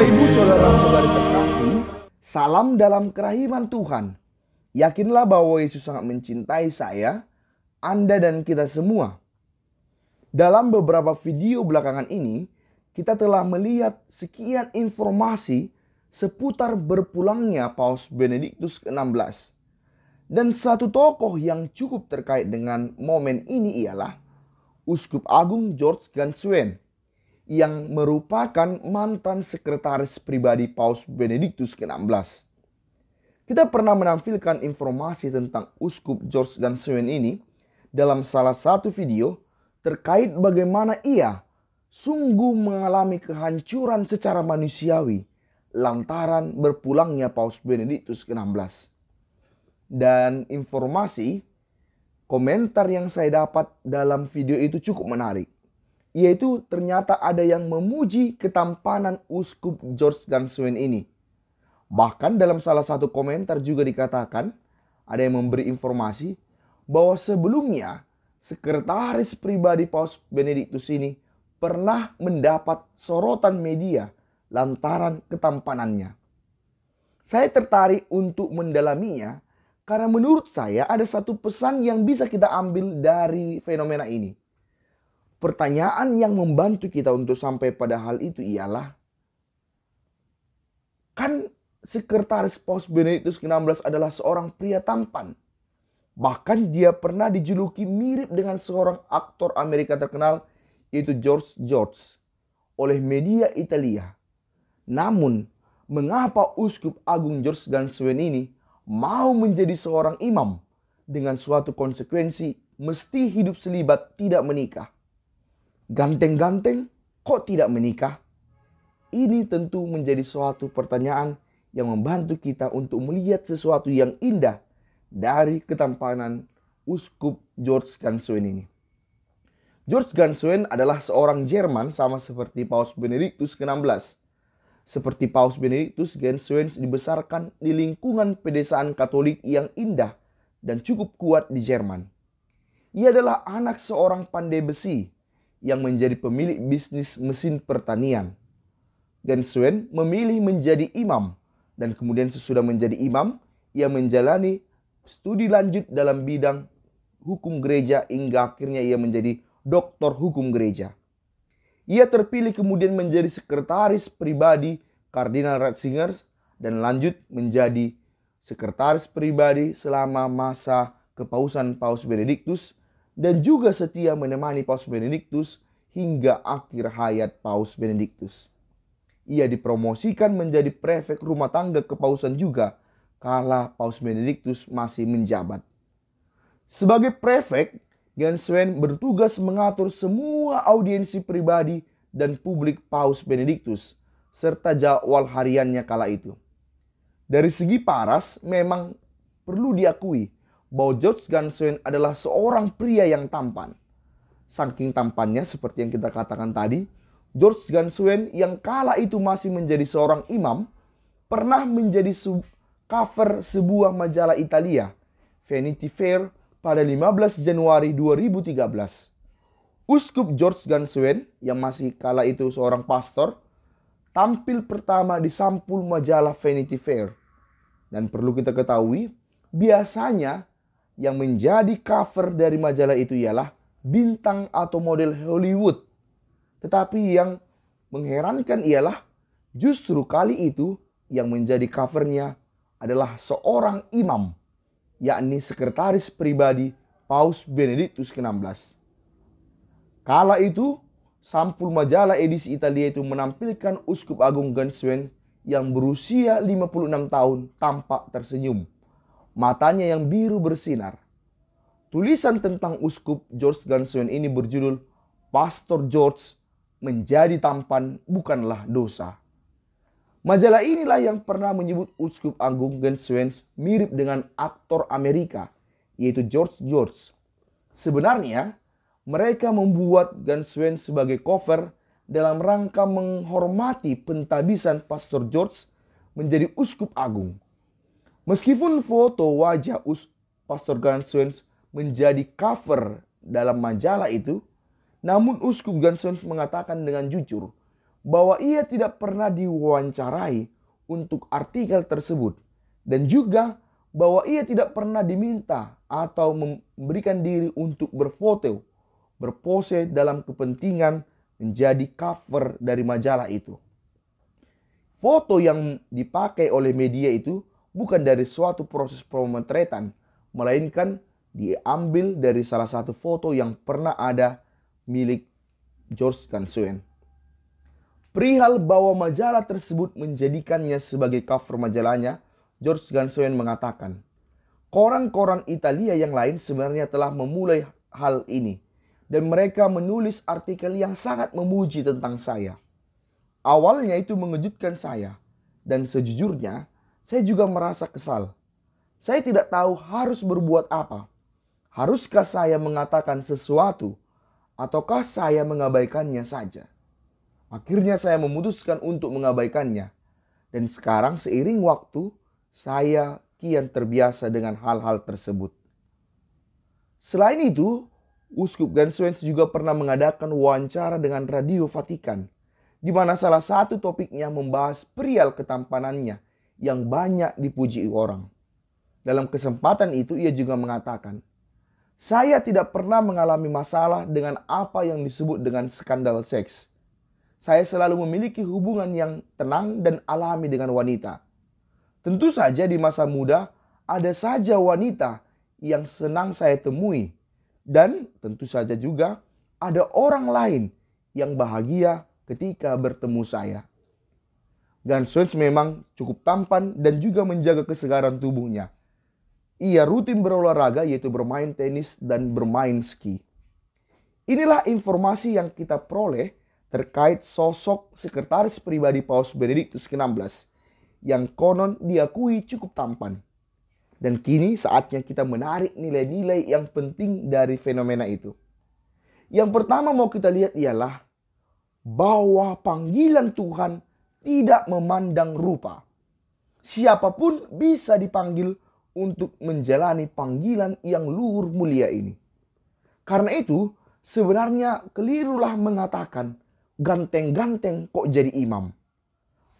Bapak Ibu Saudara-saudari terkasih, salam dalam kerahiman Tuhan. Yakinlah bahwa Yesus sangat mencintai saya, Anda dan kita semua. Dalam beberapa video belakangan ini, kita telah melihat sekian informasi seputar berpulangnya Paus Benediktus ke-16. Dan satu tokoh yang cukup terkait dengan momen ini ialah Uskup Agung George Ganswein, yang merupakan mantan sekretaris pribadi Paus Benediktus ke-16. Kita pernah menampilkan informasi tentang Uskup George Ganswein ini dalam salah satu video terkait bagaimana ia sungguh mengalami kehancuran secara manusiawi lantaran berpulangnya Paus Benediktus ke-16. Dan informasi komentar yang saya dapat dalam video itu cukup menarik. Yaitu ternyata ada yang memuji ketampanan Uskup George Ganswein ini. Bahkan dalam salah satu komentar juga dikatakan, ada yang memberi informasi bahwa sebelumnya sekretaris pribadi Paus Benediktus ini pernah mendapat sorotan media lantaran ketampanannya. Saya tertarik untuk mendalaminya karena menurut saya ada satu pesan yang bisa kita ambil dari fenomena ini. Pertanyaan yang membantu kita untuk sampai pada hal itu ialah, kan sekretaris Paus Benediktus ke-16 adalah seorang pria tampan. Bahkan dia pernah dijuluki mirip dengan seorang aktor Amerika terkenal, yaitu George oleh media Italia. Namun, mengapa Uskup Agung George Ganswein ini mau menjadi seorang imam dengan suatu konsekuensi mesti hidup selibat tidak menikah? Ganteng-ganteng kok tidak menikah? Ini tentu menjadi suatu pertanyaan yang membantu kita untuk melihat sesuatu yang indah dari ketampanan Uskup George Ganswein ini. George Ganswein adalah seorang Jerman sama seperti Paus Benediktus ke-16. Seperti Paus Benediktus, Ganswein dibesarkan di lingkungan pedesaan Katolik yang indah dan cukup kuat di Jerman. Ia adalah anak seorang pandai besi yang menjadi pemilik bisnis mesin pertanian. Ganswein memilih menjadi imam dan kemudian sesudah menjadi imam, ia menjalani studi lanjut dalam bidang hukum gereja hingga akhirnya ia menjadi doktor hukum gereja. Ia terpilih kemudian menjadi sekretaris pribadi Kardinal Ratzinger dan lanjut menjadi sekretaris pribadi selama masa kepausan Paus Benediktus dan juga setia menemani Paus Benediktus hingga akhir hayat Paus Benediktus. Ia dipromosikan menjadi prefek rumah tangga kepausan juga kala Paus Benediktus masih menjabat. Sebagai prefek, Ganswein bertugas mengatur semua audiensi pribadi dan publik Paus Benediktus serta jadwal hariannya kala itu. Dari segi paras memang perlu diakui bahwa George Ganswein adalah seorang pria yang tampan. Saking tampannya seperti yang kita katakan tadi, George Ganswein yang kala itu masih menjadi seorang imam, pernah menjadi cover sebuah majalah Italia, Vanity Fair, pada 15 Januari 2013. Uskup George Ganswein yang masih kala itu seorang pastor, tampil pertama di sampul majalah Vanity Fair. Dan perlu kita ketahui, biasanya yang menjadi cover dari majalah itu ialah bintang atau model Hollywood. Tetapi yang mengherankan ialah justru kali itu yang menjadi covernya adalah seorang imam, yakni sekretaris pribadi Paus Benediktus ke-16. Kala itu, sampul majalah edisi Italia itu menampilkan Uskup Agung Ganswein yang berusia 56 tahun tampak tersenyum. Matanya yang biru bersinar. Tulisan tentang Uskup George Ganswein ini berjudul Pastor George menjadi tampan bukanlah dosa. Majalah inilah yang pernah menyebut Uskup Agung Ganswein mirip dengan aktor Amerika, yaitu George. Sebenarnya mereka membuat Ganswein sebagai cover dalam rangka menghormati pentabisan Pastor George menjadi Uskup Agung. Meskipun foto wajah Pastor Ganswein menjadi cover dalam majalah itu, namun Uskup Ganswein mengatakan dengan jujur bahwa ia tidak pernah diwawancarai untuk artikel tersebut, dan juga bahwa ia tidak pernah diminta atau memberikan diri untuk berfoto, berpose dalam kepentingan menjadi cover dari majalah itu. Foto yang dipakai oleh media itu bukan dari suatu proses pemotretan, melainkan diambil dari salah satu foto yang pernah ada milik George Ganswein. Perihal bahwa majalah tersebut menjadikannya sebagai cover majalahnya, George Ganswein mengatakan, koran-koran Italia yang lain sebenarnya telah memulai hal ini, dan mereka menulis artikel yang sangat memuji tentang saya. Awalnya itu mengejutkan saya, dan sejujurnya saya juga merasa kesal. Saya tidak tahu harus berbuat apa. Haruskah saya mengatakan sesuatu, ataukah saya mengabaikannya saja? Akhirnya saya memutuskan untuk mengabaikannya, dan sekarang seiring waktu, saya kian terbiasa dengan hal-hal tersebut. Selain itu, Uskup Ganswein juga pernah mengadakan wawancara dengan Radio Vatikan, di mana salah satu topiknya membahas perihal ketampanannya yang banyak dipuji orang. Dalam kesempatan itu ia juga mengatakan, saya tidak pernah mengalami masalah dengan apa yang disebut dengan skandal seks. Saya selalu memiliki hubungan yang tenang dan alami dengan wanita. Tentu saja di masa muda ada saja wanita yang senang saya temui. Dan tentu saja juga ada orang lain yang bahagia ketika bertemu saya. Ganswein memang cukup tampan dan juga menjaga kesegaran tubuhnya. Ia rutin berolahraga yaitu bermain tenis dan bermain ski. Inilah informasi yang kita peroleh terkait sosok sekretaris pribadi Paus Benediktus ke-16 yang konon diakui cukup tampan. Dan kini saatnya kita menarik nilai-nilai yang penting dari fenomena itu. Yang pertama mau kita lihat ialah bahwa panggilan Tuhan tidak memandang rupa. Siapapun bisa dipanggil untuk menjalani panggilan yang luhur mulia ini. Karena itu sebenarnya kelirulah mengatakan ganteng-ganteng kok jadi imam.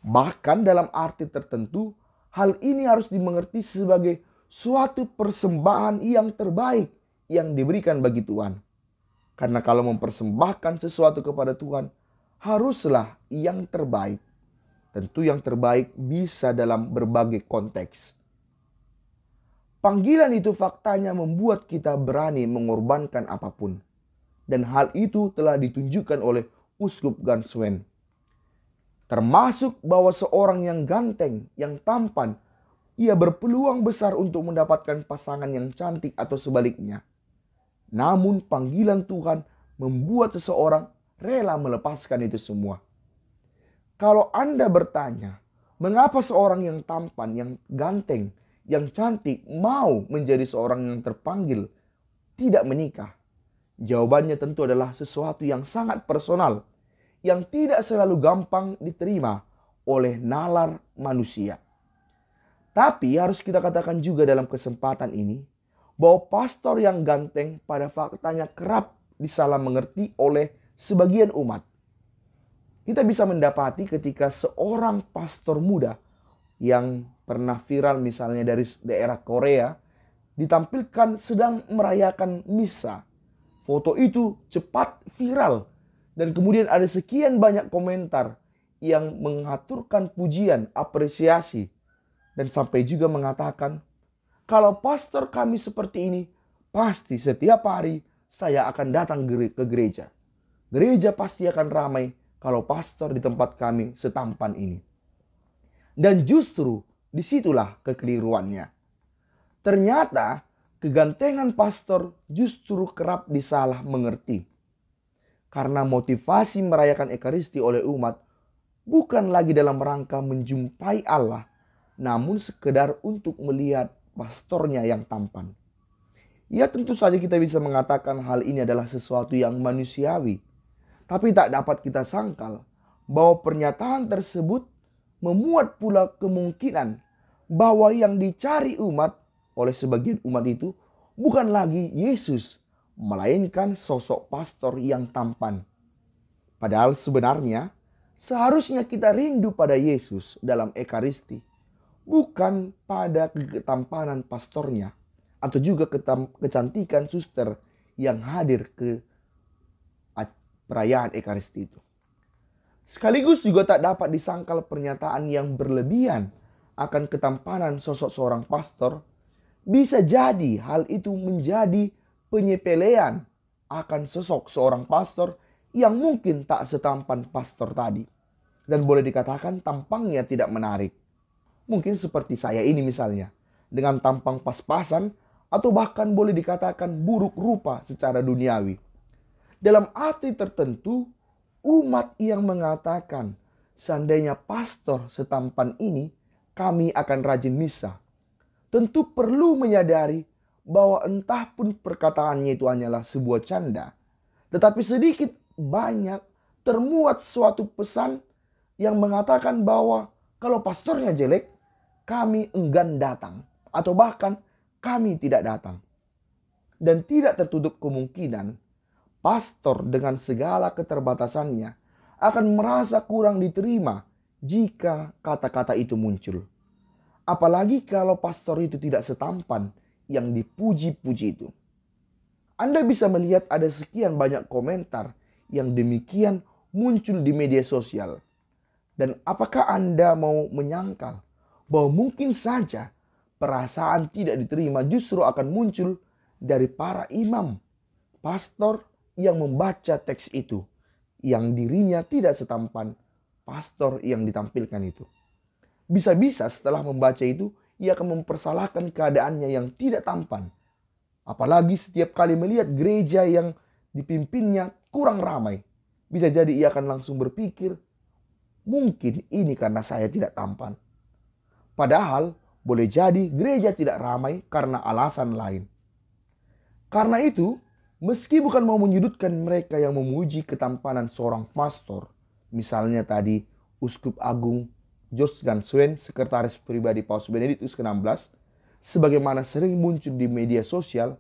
Bahkan dalam arti tertentu hal ini harus dimengerti sebagai suatu persembahan yang terbaik yang diberikan bagi Tuhan. Karena kalau mempersembahkan sesuatu kepada Tuhan, haruslah yang terbaik. Tentu yang terbaik bisa dalam berbagai konteks. Panggilan itu faktanya membuat kita berani mengorbankan apapun. Dan hal itu telah ditunjukkan oleh Uskup Ganswein. Termasuk bahwa seorang yang ganteng, yang tampan, ia berpeluang besar untuk mendapatkan pasangan yang cantik atau sebaliknya. Namun panggilan Tuhan membuat seseorang rela melepaskan itu semua. Kalau Anda bertanya, mengapa seorang yang tampan, yang ganteng, yang cantik mau menjadi seorang yang terpanggil tidak menikah? Jawabannya tentu adalah sesuatu yang sangat personal, yang tidak selalu gampang diterima oleh nalar manusia. Tapi harus kita katakan juga dalam kesempatan ini bahwa pastor yang ganteng pada faktanya kerap disalah mengerti oleh sebagian umat. Kita bisa mendapati ketika seorang pastor muda yang pernah viral misalnya dari daerah Korea ditampilkan sedang merayakan misa. Foto itu cepat viral dan kemudian ada sekian banyak komentar yang mengaturkan pujian, apresiasi. Dan sampai juga mengatakan, kalau pastor kami seperti ini, pasti setiap hari saya akan datang ke gereja. Gereja pasti akan ramai kalau pastor di tempat kami setampan ini. Dan justru disitulah kekeliruannya. Ternyata kegantengan pastor justru kerap disalah mengerti. Karena motivasi merayakan Ekaristi oleh umat bukan lagi dalam rangka menjumpai Allah, namun sekedar untuk melihat pastornya yang tampan. Ya tentu saja kita bisa mengatakan hal ini adalah sesuatu yang manusiawi. Tapi tak dapat kita sangkal bahwa pernyataan tersebut memuat pula kemungkinan bahwa yang dicari umat oleh sebagian umat itu bukan lagi Yesus, melainkan sosok pastor yang tampan. Padahal sebenarnya Seharusnya kita rindu pada Yesus dalam Ekaristi, bukan pada ketampanan pastornya atau juga kecantikan suster yang hadir ke perayaan Ekaristi itu. Sekaligus juga tak dapat disangkal pernyataan yang berlebihan akan ketampanan sosok seorang pastor. Bisa jadi hal itu menjadi penyepelean akan sosok seorang pastor yang mungkin tak setampan pastor tadi. Dan boleh dikatakan tampangnya tidak menarik. Mungkin seperti saya ini misalnya, dengan tampang pas-pasan atau bahkan boleh dikatakan buruk rupa secara duniawi. Dalam arti tertentu, umat yang mengatakan seandainya pastor setampan ini, kami akan rajin misa. Tentu perlu menyadari bahwa entah pun perkataannya itu hanyalah sebuah canda, tetapi sedikit banyak termuat suatu pesan yang mengatakan bahwa kalau pastornya jelek, kami enggan datang. Atau bahkan kami tidak datang. Dan tidak tertutup kemungkinan pastor dengan segala keterbatasannya akan merasa kurang diterima jika kata-kata itu muncul. Apalagi kalau pastor itu tidak setampan yang dipuji-puji itu. Anda bisa melihat ada sekian banyak komentar yang demikian muncul di media sosial. Dan apakah Anda mau menyangkal bahwa mungkin saja perasaan tidak diterima justru akan muncul dari para imam, pastor yang membaca teks itu, yang dirinya tidak setampan pastor yang ditampilkan itu. Bisa-bisa setelah membaca itu, ia akan mempersalahkan keadaannya yang tidak tampan. Apalagi setiap kali melihat gereja yang dipimpinnya kurang ramai. Bisa jadi ia akan langsung berpikir, mungkin ini karena saya tidak tampan. Padahal boleh jadi gereja tidak ramai karena alasan lain. Karena itu, meski bukan mau menyudutkan mereka yang memuji ketampanan seorang pastor, misalnya tadi Uskup Agung George Ganswein, sekretaris pribadi Paus Benediktus ke-16, sebagaimana sering muncul di media sosial,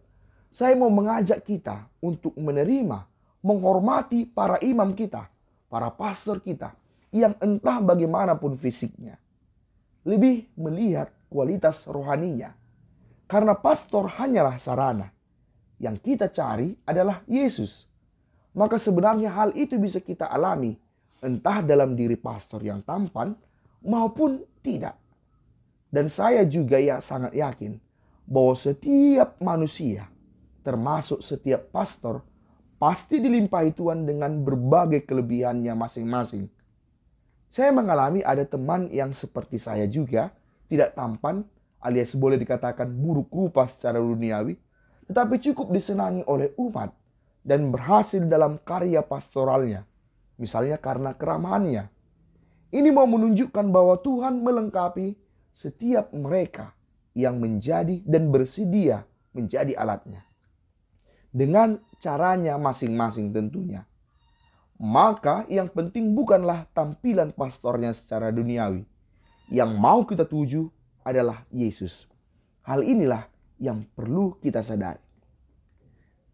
saya mau mengajak kita untuk menerima, menghormati para imam kita, para pastor kita, yang entah bagaimanapun fisiknya. Lebih melihat kualitas rohaninya. Karena pastor hanyalah sarana. Yang kita cari adalah Yesus. Maka sebenarnya hal itu bisa kita alami, entah dalam diri pastor yang tampan maupun tidak. Dan saya juga sangat yakin bahwa setiap manusia, termasuk setiap pastor, pasti dilimpahi Tuhan dengan berbagai kelebihannya masing-masing. Saya mengalami ada teman yang seperti saya juga, tidak tampan alias boleh dikatakan buruk rupa secara duniawi, tetapi cukup disenangi oleh umat dan berhasil dalam karya pastoralnya. Misalnya karena keramahannya. Ini mau menunjukkan bahwa Tuhan melengkapi setiap mereka yang menjadi dan bersedia menjadi alatnya. Dengan caranya masing-masing tentunya. Maka yang penting bukanlah tampilan pastornya secara duniawi. Yang mau kita tuju adalah Yesus. Hal inilah yang perlu kita sadari.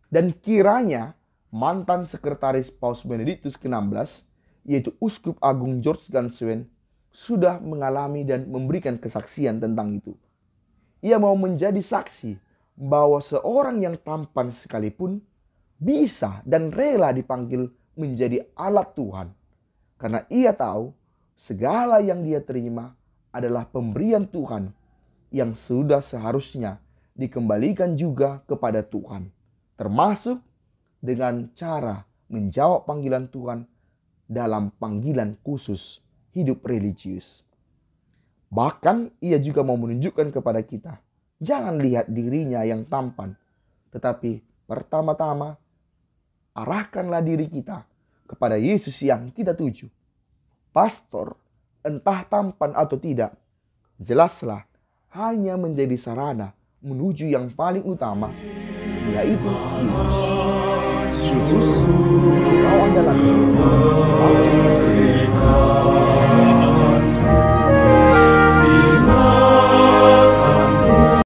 Dan kiranya mantan sekretaris Paus Benediktus ke-16, yaitu Uskup Agung George Ganswein, sudah mengalami dan memberikan kesaksian tentang itu. Ia mau menjadi saksi bahwa seorang yang tampan sekalipun bisa dan rela dipanggil menjadi alat Tuhan. Karena ia tahu segala yang dia terima adalah pemberian Tuhan yang sudah seharusnya dikembalikan juga kepada Tuhan. Termasuk dengan cara menjawab panggilan Tuhan dalam panggilan khusus hidup religius. Bahkan ia juga mau menunjukkan kepada kita, jangan lihat dirinya yang tampan, tetapi pertama-tama arahkanlah diri kita kepada Yesus yang kita tuju. Pastor, entah tampan atau tidak, jelaslah hanya menjadi sarana menuju yang paling utama, yaitu Yesus. Yesus, engkau adalah